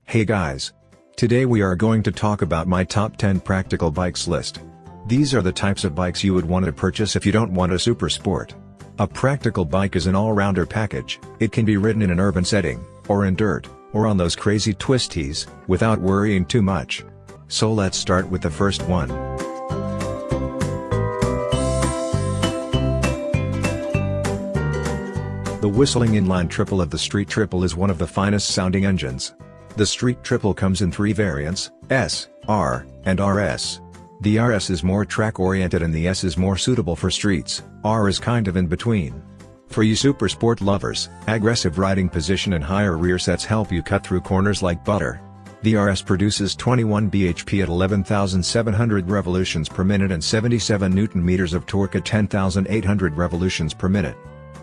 Hey guys! Today we are going to talk about my top 10 practical bikes list. These are the types of bikes you would want to purchase if you don't want a super sport. A practical bike is an all-rounder package. It can be ridden in an urban setting, or in dirt, or on those crazy twisties, without worrying too much. So let's start with the first one. The whistling inline triple of the Street Triple is one of the finest sounding engines. The Street Triple comes in 3 variants, S, R, and RS. The RS is more track-oriented and the S is more suitable for streets, R is kind of in between. For you super sport lovers, aggressive riding position and higher rear sets help you cut through corners like butter. The RS produces 21 bhp at 11,700 revolutions per minute and 77 Nm of torque at 10,800 revolutions per minute.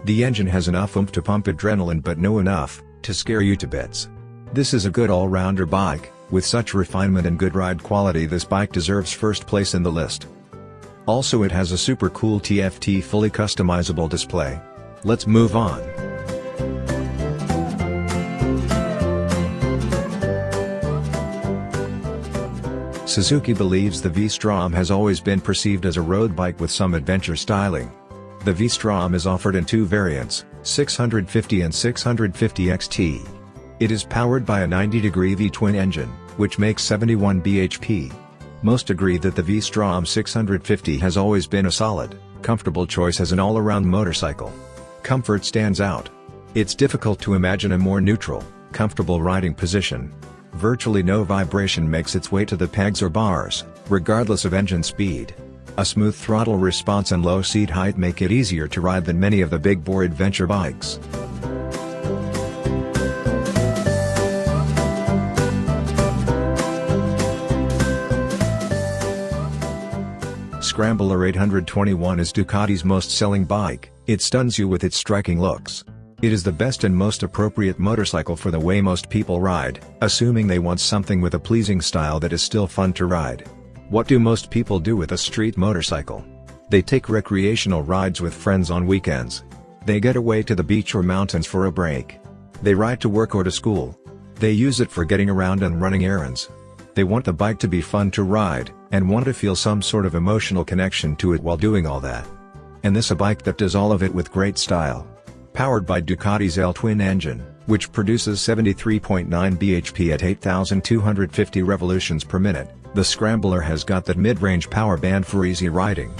The engine has enough oomph to pump adrenaline but no enough to scare you to bits. This is a good all-rounder bike. With such refinement and good ride quality, this bike deserves first place in the list. Also, it has a super cool TFT fully customizable display. Let's move on. Suzuki believes the VStrom has always been perceived as a road bike with some adventure styling. The VStrom is offered in 2 variants, 650 and 650 XT. It is powered by a 90-degree V-twin engine, which makes 71 bhp. Most agree that the VStrom 650 has always been a solid, comfortable choice as an all-around motorcycle. Comfort stands out. It's difficult to imagine a more neutral, comfortable riding position. Virtually no vibration makes its way to the pegs or bars, regardless of engine speed. A smooth throttle response and low seat height make it easier to ride than many of the big bore adventure bikes. Scrambler 821 is Ducati's most selling bike. It stuns you with its striking looks. It is the best and most appropriate motorcycle for the way most people ride, assuming they want something with a pleasing style that is still fun to ride. What do most people do with a street motorcycle? They take recreational rides with friends on weekends. They get away to the beach or mountains for a break. They ride to work or to school. They use it for getting around and running errands. They want the bike to be fun to ride, and want to feel some sort of emotional connection to it while doing all that. And this a bike that does all of it with great style. Powered by Ducati's L-twin engine, which produces 73.9 bhp at 8,250 revolutions per minute, the Scrambler has got that mid-range power band for easy riding.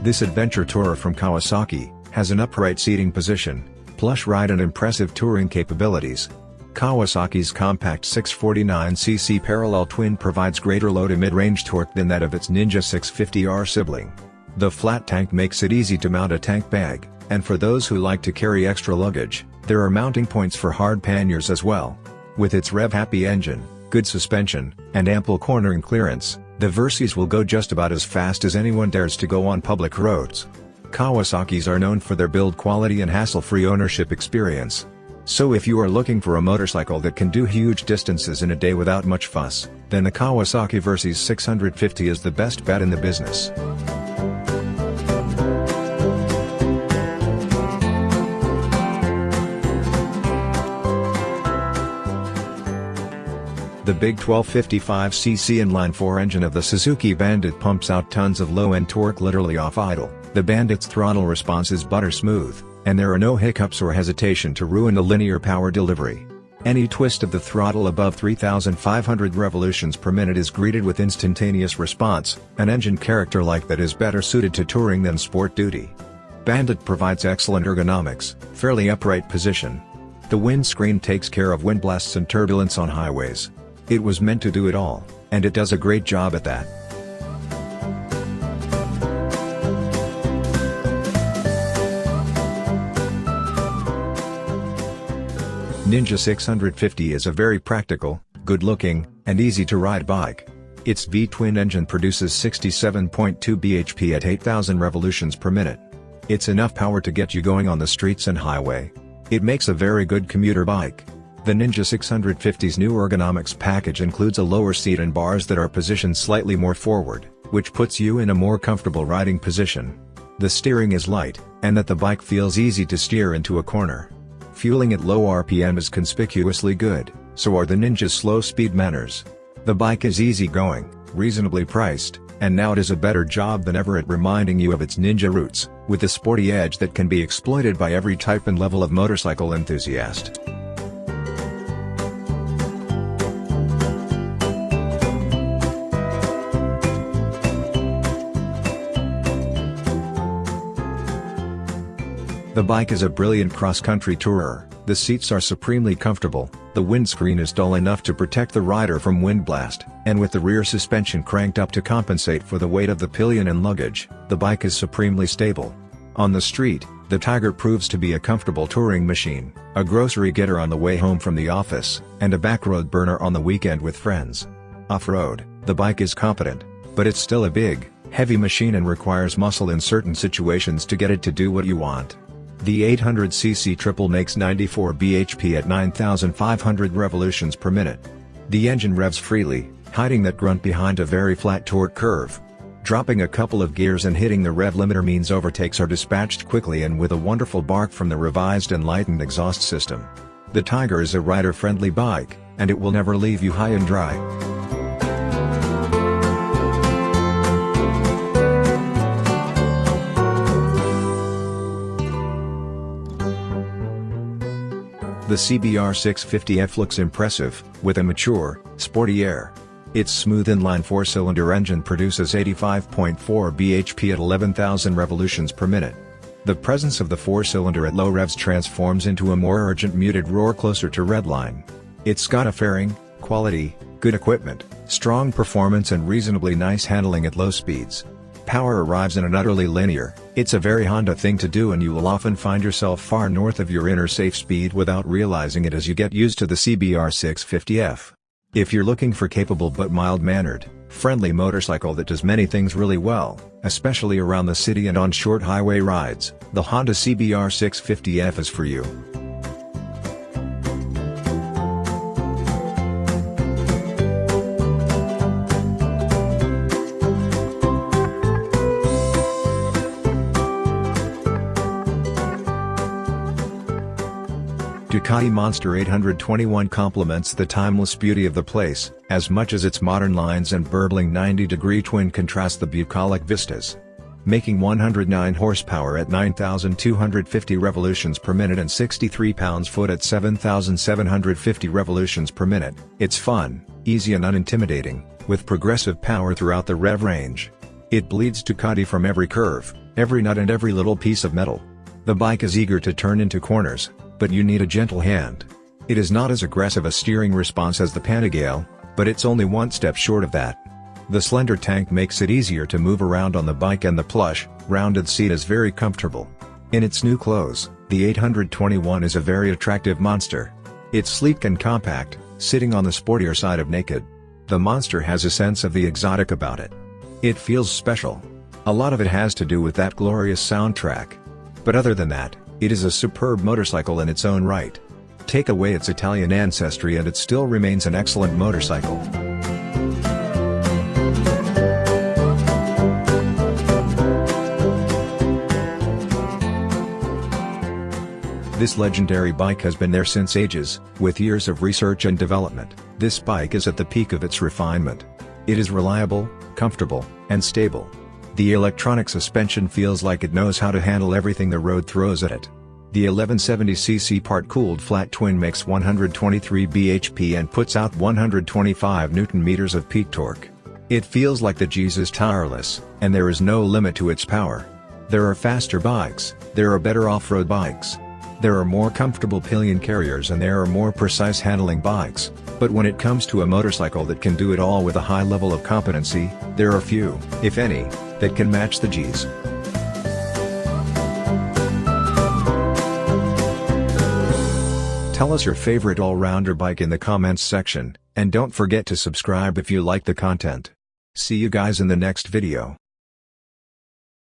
This adventure tourer from Kawasaki has an upright seating position, plush ride and impressive touring capabilities. Kawasaki's compact 649cc parallel twin provides greater low to mid-range torque than that of its Ninja 650R sibling. The flat tank makes it easy to mount a tank bag, and for those who like to carry extra luggage, there are mounting points for hard panniers as well. With its rev-happy engine, good suspension, and ample cornering clearance, the Versys will go just about as fast as anyone dares to go on public roads. Kawasaki's are known for their build quality and hassle-free ownership experience. So if you are looking for a motorcycle that can do huge distances in a day without much fuss, then the Kawasaki Versys 650 is the best bet in the business. The big 1255cc inline-4 engine of the Suzuki Bandit pumps out tons of low-end torque literally off idle. The Bandit's throttle response is butter smooth, and there are no hiccups or hesitation to ruin the linear power delivery. Any twist of the throttle above 3,500 revolutions per minute is greeted with instantaneous response, an engine character like that is better suited to touring than sport duty. Bandit provides excellent ergonomics, fairly upright position. The windscreen takes care of wind blasts and turbulence on highways. It was meant to do it all, and it does a great job at that. Ninja 650 is a very practical, good-looking, and easy-to-ride bike. Its V-twin engine produces 67.2 bhp at 8,000 revolutions per minute. It's enough power to get you going on the streets and highway. It makes a very good commuter bike. The Ninja 650's new ergonomics package includes a lower seat and bars that are positioned slightly more forward, which puts you in a more comfortable riding position. The steering is light, and that the bike feels easy to steer into a corner. Fueling at low RPM is conspicuously good, so are the Ninja's slow speed manners. The bike is easy-going, reasonably priced, and now does a better job than ever at reminding you of its Ninja roots, with the sporty edge that can be exploited by every type and level of motorcycle enthusiast. The bike is a brilliant cross-country tourer. The seats are supremely comfortable, the windscreen is dull enough to protect the rider from wind blast, and with the rear suspension cranked up to compensate for the weight of the pillion and luggage, the bike is supremely stable. On the street, the Tiger proves to be a comfortable touring machine, a grocery getter on the way home from the office, and a backroad burner on the weekend with friends. Off-road, the bike is competent, but it's still a big, heavy machine and requires muscle in certain situations to get it to do what you want. The 800cc triple makes 94 bhp at 9,500 revolutions per minute. The engine revs freely, hiding that grunt behind a very flat torque curve. Dropping a couple of gears and hitting the rev limiter means overtakes are dispatched quickly and with a wonderful bark from the revised and lightened exhaust system. The Tiger is a rider-friendly bike, and it will never leave you high and dry. The CBR 650F looks impressive, with a mature, sporty air. Its smooth inline four-cylinder engine produces 85.4 bhp at 11,000 revolutions per minute. The presence of the four-cylinder at low revs transforms into a more urgent muted roar closer to redline. It's got a fairing, quality, good equipment, strong performance and reasonably nice handling at low speeds. Power arrives in an utterly linear, it's a very Honda thing to do and you will often find yourself far north of your inner safe speed without realizing it as you get used to the CBR 650F. If you're looking for capable but mild-mannered, friendly motorcycle that does many things really well, especially around the city and on short highway rides, the Honda CBR 650F is for you. Ducati Monster 821 complements the timeless beauty of the place, as much as its modern lines and burbling 90-degree twin contrast the bucolic vistas. Making 109 horsepower at 9,250 revolutions per minute and 63 pounds-foot at 7,750 revolutions per minute, it's fun, easy and unintimidating, with progressive power throughout the rev range. It bleeds Ducati from every curve, every nut and every little piece of metal. The bike is eager to turn into corners, but you need a gentle hand. It is not as aggressive a steering response as the Panigale, but it's only one step short of that. The slender tank makes it easier to move around on the bike and the plush, rounded seat is very comfortable. In its new clothes, the 821 is a very attractive monster. It's sleek and compact, sitting on the sportier side of naked. The Monster has a sense of the exotic about it. It feels special. A lot of it has to do with that glorious soundtrack. But other than that, it is a superb motorcycle in its own right. Take away its Italian ancestry and it still remains an excellent motorcycle. This legendary bike has been there since ages, with years of research and development. This bike is at the peak of its refinement. It is reliable, comfortable, and stable. The electronic suspension feels like it knows how to handle everything the road throws at it. The 1170cc part-cooled flat twin makes 123 bhp and puts out 125 Nm of peak torque. It feels like the G's is tireless, and there is no limit to its power. There are faster bikes, there are better off-road bikes. There are more comfortable pillion carriers and there are more precise handling bikes, but when it comes to a motorcycle that can do it all with a high level of competency, there are few, if any, that can match the G's. Tell us your favorite all-rounder bike in the comments section, and don't forget to subscribe if you like the content. See you guys in the next video.